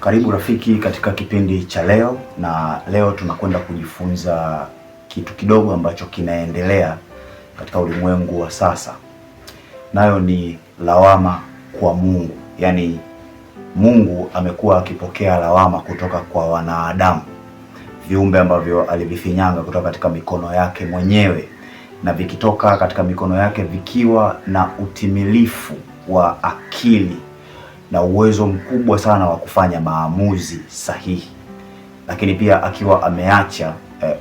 Karibu rafiki katika kipindi cha leo, na leo tunakwenda kujifunza kitu kidogo ambacho kinaendelea katika ulimwengu wa sasa. Nayo ni lawama kwa Mungu. Yaani Mungu amekuwa akipokea lawama kutoka kwa wanadamu, viumbe ambavyo alivifinyanga kutoka katika mikono yake mwenyewe, na vikitoka katika mikono yake vikiwa na utimilifu wa akili na uwezo mkubwa sana wa kufanya maamuzi sahihi, lakini pia akiwa ameacha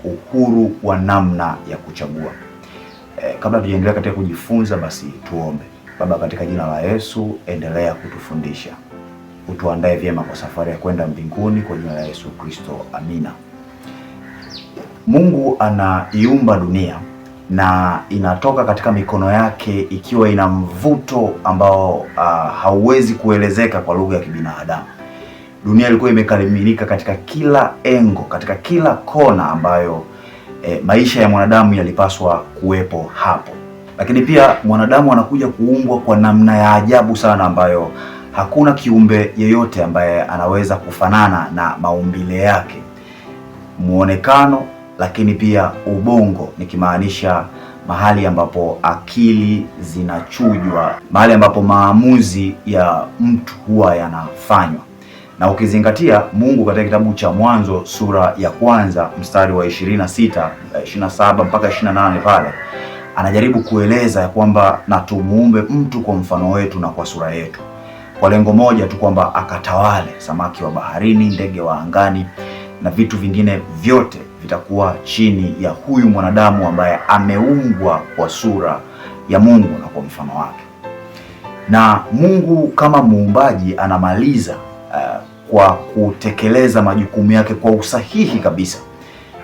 uhuru wa namna ya kuchagua. Kabla tujaendelea katika kujifunza, basi tuombe. Baba, katika jina la Yesu, endelea kutufundisha, utuandae vyema kwa safari ya kwenda mbinguni, kwa jina la Yesu Kristo, amina. Mungu anaiumba dunia na inatoka katika mikono yake ikiwa ina mvuto ambao hauwezi kuelezeka kwa lugha ya kibinadamu. Dunia ilikuwa imekamilika katika kila engo, katika kila kona ambayo maisha ya mwanadamu yalipaswa kuwepo hapo. Lakini pia mwanadamu anakuja kuumbwa kwa namna ya ajabu sana ambayo hakuna kiumbe yeyote ambaye anaweza kufanana na maumbile yake, muonekano, lakini pia ubongo, nikimaanisha mahali ambapo akili zinachujwa, mahali ambapo maamuzi ya mtu huwa yanafanywa. Na ukizingatia Mungu katika kitabu cha Mwanzo sura ya kwanza mstari wa 26, 27 mpaka 28 pale anajaribu kueleza ya kwamba na tumuumbe mtu kwa mfano wetu na kwa sura yetu, kwa lengo moja tu, kwamba akatawale samaki wa baharini, ndege wa angani na vitu vingine vyote vitakuwa chini ya huyu mwanadamu ambaye ameumbwa kwa sura ya Mungu na kwa mfano wake. Na Mungu kama muumbaji anamaliza kwa kutekeleza majukumu yake kwa usahihi kabisa,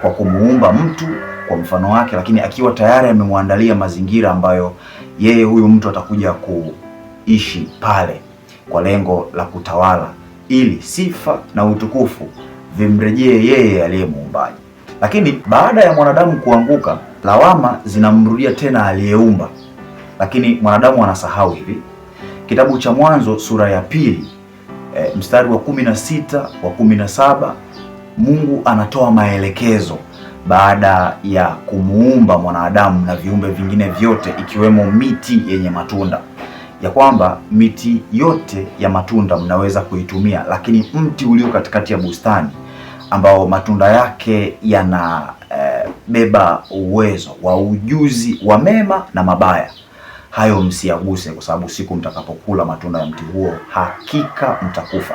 kwa kumuumba mtu kwa mfano wake, lakini akiwa tayari amemwandalia mazingira ambayo yeye huyu mtu atakuja kuishi pale kwa lengo la kutawala, ili sifa na utukufu vimrejee yeye aliye muumbaji. Lakini baada ya mwanadamu kuanguka, lawama zinamrudia tena aliyeumba. Lakini mwanadamu anasahau hivi. Kitabu cha Mwanzo sura ya pili mstari wa 16 wa 17, Mungu anatoa maelekezo baada ya kumuumba mwanadamu na viumbe vingine vyote, ikiwemo miti yenye matunda, ya kwamba miti yote ya matunda mnaweza kuitumia, lakini mti ulio katikati ya bustani ambao matunda yake yanabeba uwezo wa ujuzi wa mema na mabaya, hayo msiaguse, kwa sababu siku mtakapokula matunda ya mti huo hakika mtakufa.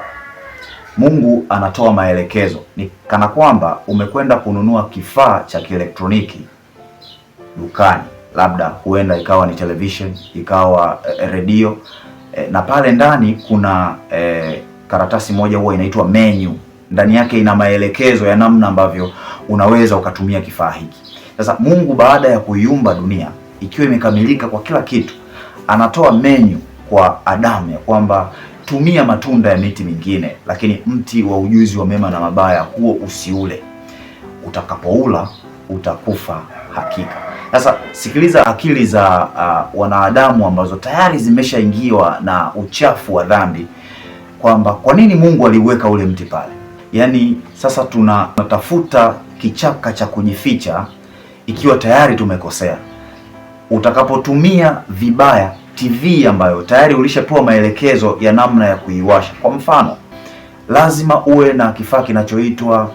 Mungu anatoa maelekezo, ni kana kwamba umekwenda kununua kifaa cha kielektroniki dukani, labda huenda ikawa ni television, ikawa redio, na pale ndani kuna karatasi moja huwa inaitwa menu. Ndani yake ina maelekezo ya namna ambavyo unaweza ukatumia kifaa hiki. Sasa Mungu baada ya kuiumba dunia ikiwa imekamilika kwa kila kitu, anatoa menu kwa Adamu ya kwamba tumia matunda ya miti mingine, lakini mti wa ujuzi wa mema na mabaya huo usiule, utakapoula utakufa hakika. Sasa sikiliza akili za wanadamu ambazo tayari zimeshaingiwa na uchafu wa dhambi, kwamba kwa nini Mungu aliweka ule mti pale. Yaani sasa tunatafuta kichaka cha kujificha ikiwa tayari tumekosea. Utakapotumia vibaya TV ambayo tayari ulishapewa maelekezo ya namna ya kuiwasha, kwa mfano, lazima uwe na kifaa kinachoitwa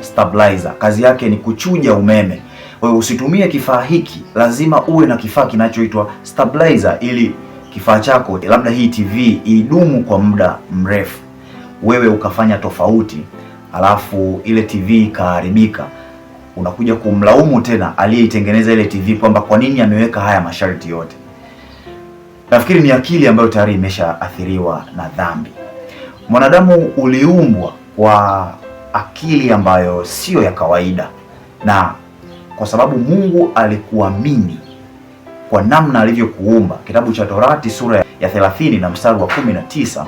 stabilizer. Kazi yake ni kuchuja umeme. Kwa hiyo usitumie kifaa hiki, lazima uwe na kifaa kinachoitwa stabilizer ili kifaa chako, labda hii TV, idumu kwa muda mrefu. Wewe ukafanya tofauti, alafu ile TV ikaharibika, unakuja kumlaumu tena aliyeitengeneza ile TV kwamba kwa nini ameweka haya masharti yote. Nafikiri ni akili ambayo tayari imeshaathiriwa na dhambi. Mwanadamu uliumbwa kwa akili ambayo sio ya kawaida, na kwa sababu Mungu alikuamini kwa namna alivyokuumba, kitabu cha Torati sura ya 30 na mstari wa 19,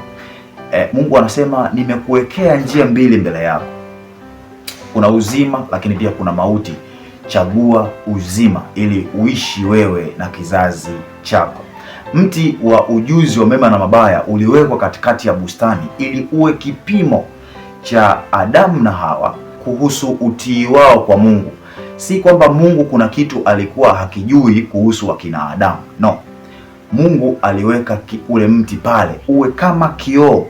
Mungu anasema, nimekuwekea njia mbili mbele yako, kuna uzima lakini pia kuna mauti. Chagua uzima ili uishi wewe na kizazi chako. Mti wa ujuzi wa mema na mabaya uliwekwa katikati ya bustani ili uwe kipimo cha Adamu na Hawa kuhusu utii wao kwa Mungu. Si kwamba Mungu kuna kitu alikuwa hakijui kuhusu akina Adamu. No. Mungu aliweka ule mti pale uwe kama kioo,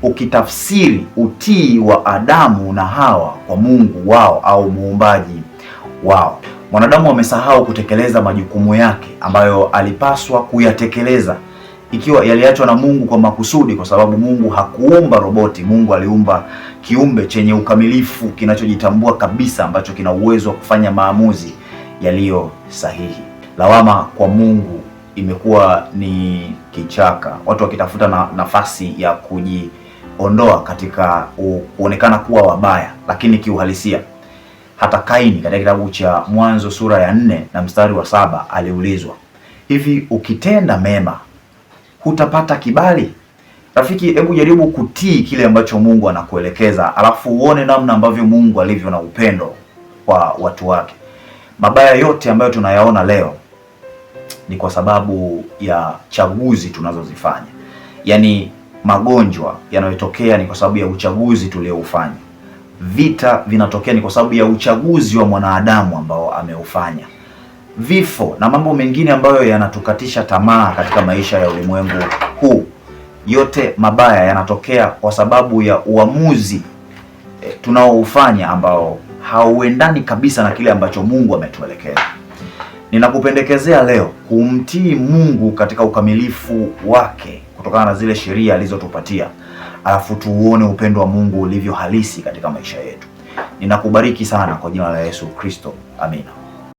ukitafsiri utii wa Adamu na Hawa kwa Mungu wao au muumbaji wao. Mwanadamu amesahau kutekeleza majukumu yake ambayo alipaswa kuyatekeleza, ikiwa yaliachwa na Mungu kwa makusudi, kwa sababu Mungu hakuumba roboti. Mungu aliumba kiumbe chenye ukamilifu, kinachojitambua kabisa, ambacho kina uwezo wa kufanya maamuzi yaliyo sahihi. Lawama kwa Mungu imekuwa ni kichaka, watu wakitafuta nafasi ya kujiondoa katika kuonekana kuwa wabaya, lakini kiuhalisia hata Kaini katika kitabu cha Mwanzo sura ya 4 na mstari wa 7 aliulizwa, hivi ukitenda mema hutapata kibali? Rafiki, hebu jaribu kutii kile ambacho Mungu anakuelekeza, alafu uone namna ambavyo Mungu alivyo na upendo kwa watu wake. Mabaya yote ambayo tunayaona leo ni kwa sababu ya chaguzi tunazozifanya. Yaani magonjwa yanayotokea ni kwa sababu ya uchaguzi tulioufanya. Vita vinatokea ni kwa sababu ya uchaguzi wa mwanadamu ambao ameufanya. Vifo na mambo mengine ambayo yanatukatisha tamaa katika maisha ya ulimwengu huu, yote mabaya yanatokea kwa sababu ya uamuzi tunaoufanya ambao hauendani kabisa na kile ambacho Mungu ametuelekeza. Ninakupendekezea leo kumtii Mungu katika ukamilifu wake kutokana na zile sheria alizotupatia, alafu tuuone upendo wa Mungu ulivyo halisi katika maisha yetu. Ninakubariki sana kwa jina la Yesu Kristo. Amina.